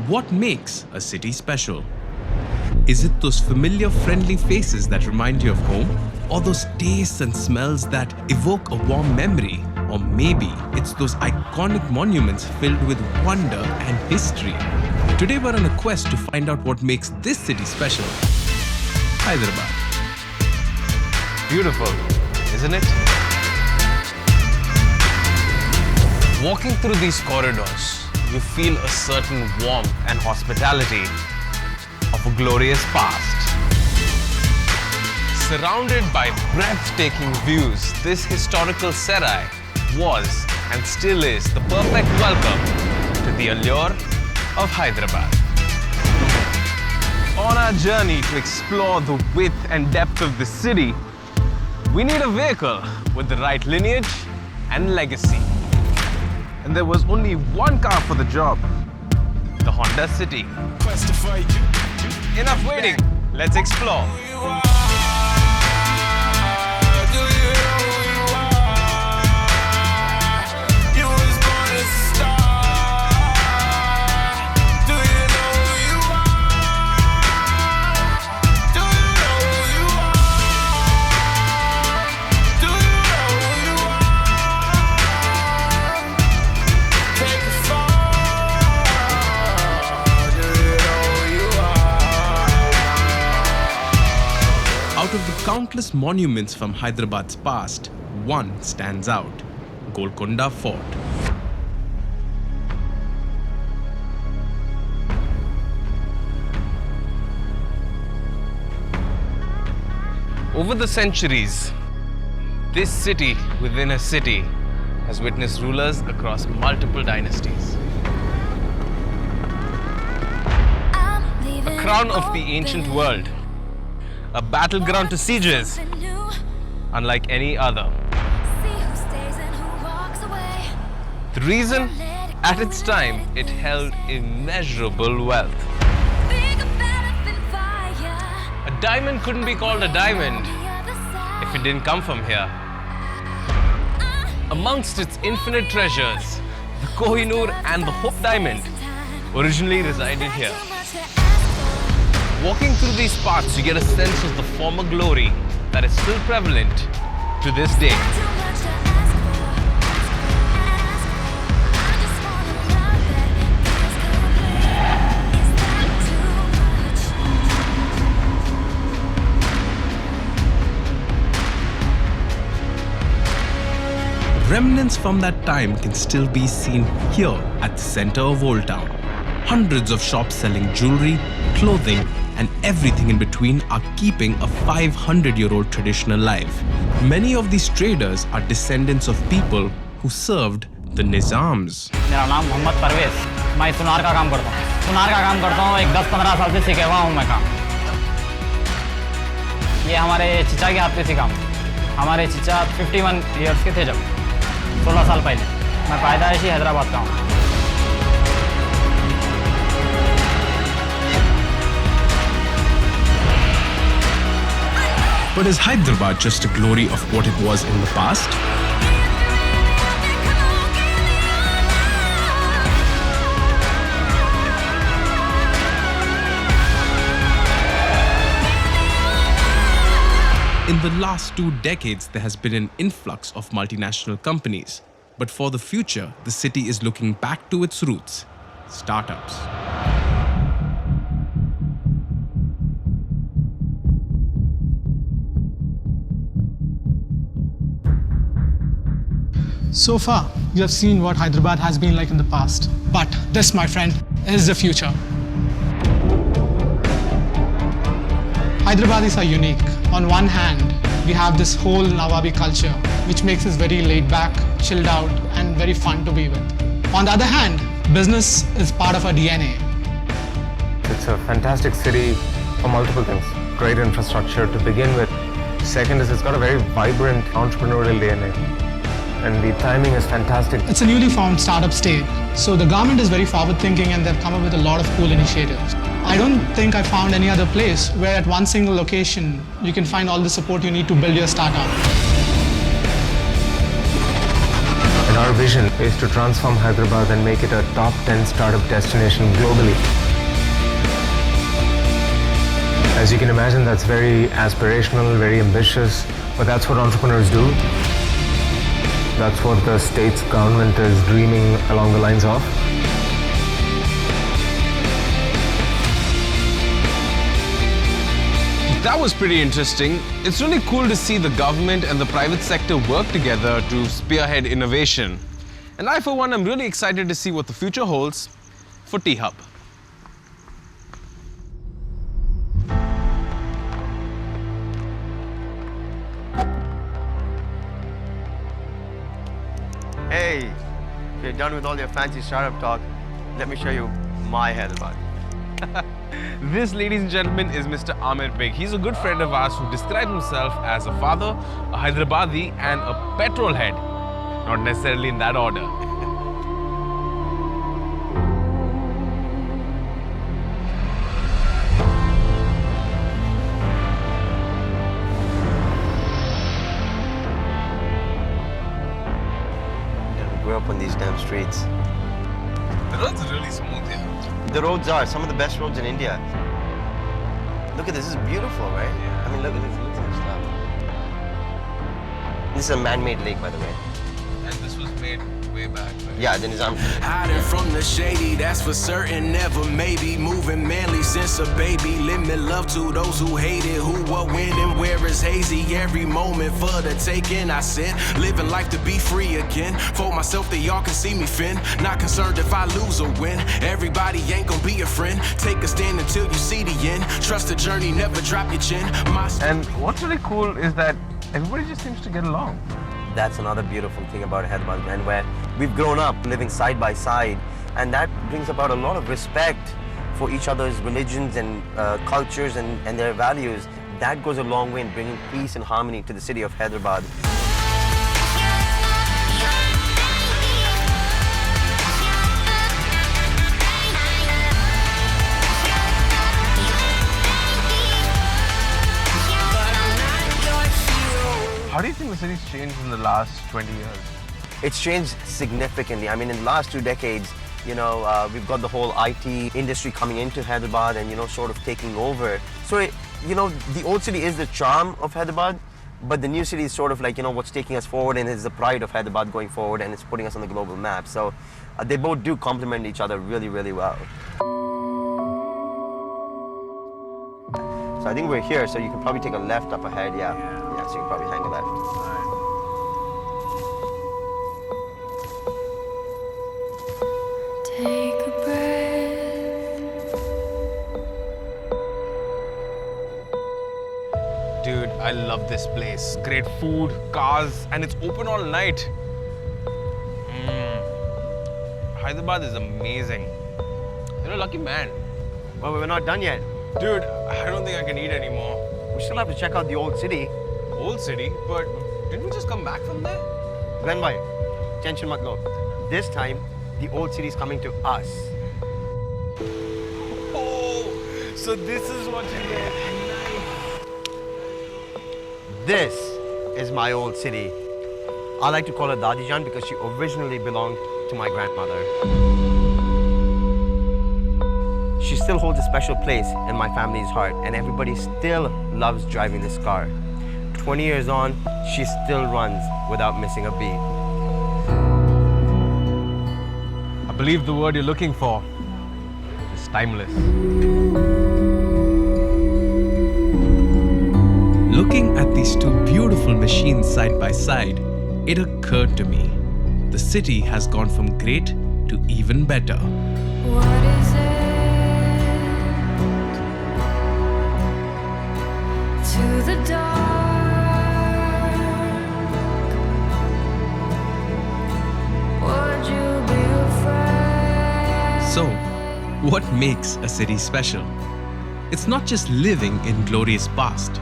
What makes a city special? Is it those familiar, friendly faces that remind you of home? Or those tastes and smells that evoke a warm memory? Or maybe it's those iconic monuments filled with wonder and history. Today we're on a quest to find out what makes this city special. Hyderabad. Beautiful, isn't it? Walking through these corridors, you feel a certain warmth and hospitality of a glorious past. Surrounded by breathtaking views, this historical serai was and still is the perfect welcome to the allure of Hyderabad. On our journey to explore the width and depth of the city, we need a vehicle with the right lineage and legacy. And there was only one car for the job, the Honda City. Enough waiting, let's explore. Out of the countless monuments from Hyderabad's past, one stands out: Golconda Fort. Over the centuries, this city within a city has witnessed rulers across multiple dynasties. A crown of the ancient world, a battleground to sieges, unlike any other. The reason, at its time, it held immeasurable wealth. A diamond couldn't be called a diamond if it didn't come from here. Amongst its infinite treasures, the Kohinoor and the Hope Diamond originally resided here. Walking through these paths, you get a sense of the former glory that is still prevalent to this day. Remnants from that time can still be seen here at the center of Old Town. Hundreds of shops selling jewelry, clothing, and everything in between are keeping a 500-year-old tradition alive. Many of these traders are descendants of people who served the Nizams. मेरा नाम मोहम्मद परवेज, मैं सुनार का काम करता हूँ। सुनार का काम करता हूँ, एक 10-15 साल से सीखे हुआ हूँ मैं काम। ये हमारे चिचा के हाथ पे सीखा हूँ। हमारे चिचा 51 इयर्स के थे जब, 16 साल पहले। मैं पैदाइशी हैदराबाद का हूँ। But is Hyderabad just a glory of what it was in the past? In the last 2 decades, there has been an influx of multinational companies. But for the future, the city is looking back to its roots: startups. So far, you have seen what Hyderabad has been like in the past. But this, my friend, is the future. Hyderabadis are unique. On one hand, we have this whole Nawabi culture, which makes us very laid back, chilled out, and very fun to be with. On the other hand, business is part of our DNA. It's a fantastic city for multiple things. Great infrastructure to begin with. Second is it's got a very vibrant entrepreneurial DNA. And the timing is fantastic. It's a newly formed startup state, so the government is very forward-thinking and they've come up with a lot of cool initiatives. I don't think I found any other place where at one single location you can find all the support you need to build your startup. And our our vision is to transform Hyderabad and make it a top 10 startup destination globally. As you can imagine, that's very aspirational, very ambitious, but that's what entrepreneurs do. That's what the state's government is dreaming along the lines of. That was pretty interesting. It's really cool to see the government and the private sector work together to spearhead innovation. And I, for one, am really excited to see what the future holds for T-Hub. Hey, if you're done with all your fancy startup talk, let me show you my Hyderabad. This, ladies and gentlemen, is Mr. Amir Beg. He's a good friend of ours who describes himself as a father, a Hyderabadi, and a petrol head. Not necessarily in that order. We grew up on these damn streets. The roads are really smooth here. The roads are some of the best roads in India. Look at this, this is beautiful, right? Yeah. I mean, look at this stuff. This is a man-made lake, by the way. And this was made way back, right? Yeah, the Nizam. Hiding from the shady, that's for certain, never maybe. Moving manly since a baby. Limit love to those who hate it. Who, what, when, and where is hazy. Every moment for the taking, I sin. Living life to be free again. For myself, they all can see me fin. Not concerned if I lose or win. Everybody ain't gonna be a friend. Take a stand until you see the end. Trust the journey, never drop your chin. And what's really cool is that everybody just seems to get along. That's another beautiful thing about Hyderabad, man, where we've grown up living side by side, and that brings about a lot of respect for each other's religions and cultures and their values. That goes a long way in bringing peace and harmony to the city of Hyderabad. How do you think the city's changed in the last 20 years? It's changed significantly. I mean, in the last 2 decades, you know, we've got the whole IT industry coming into Hyderabad and, you know, sort of taking over. So, you know, the old city is the charm of Hyderabad, but the new city is sort of like, you know, what's taking us forward and is the pride of Hyderabad going forward, and it's putting us on the global map. So they both do complement each other really, really well. So I think we're here, so you can probably take a left up ahead, yeah. Yeah, so you can probably hang a left. Take a breath. Dude, I love this place. Great food, cars, and it's open all night. Hyderabad is amazing. You're a lucky man. Well, we're not done yet. Dude, I don't think I can eat anymore. We still have to check out the old city. Old city, but didn't we just come back from there? Glenn bhai, tension mat lo. This time, the old city is coming to us. Oh, so this is what you get. This is my old city. I like to call her Dadi Jan because she originally belonged to my grandmother. She still holds a special place in my family's heart, and everybody still loves driving this car. 20 years on, she still runs without missing a beat. I believe the word you're looking for is timeless. Looking at these two beautiful machines side by side, it occurred to me, the city has gone from great to even better. What is it to the dark? Would you be afraid? So, what makes a city special? It's not just living in glorious past.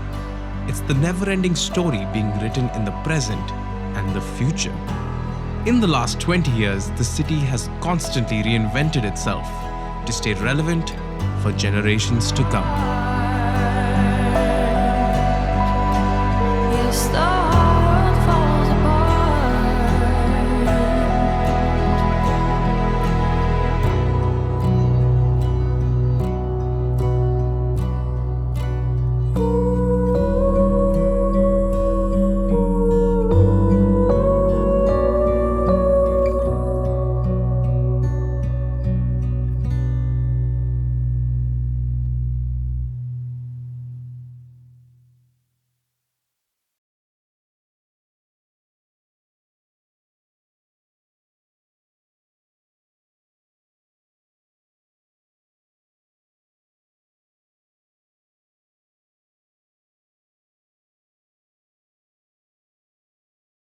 It's the never-ending story being written in the present and the future. In the last 20 years, the city has constantly reinvented itself to stay relevant for generations to come.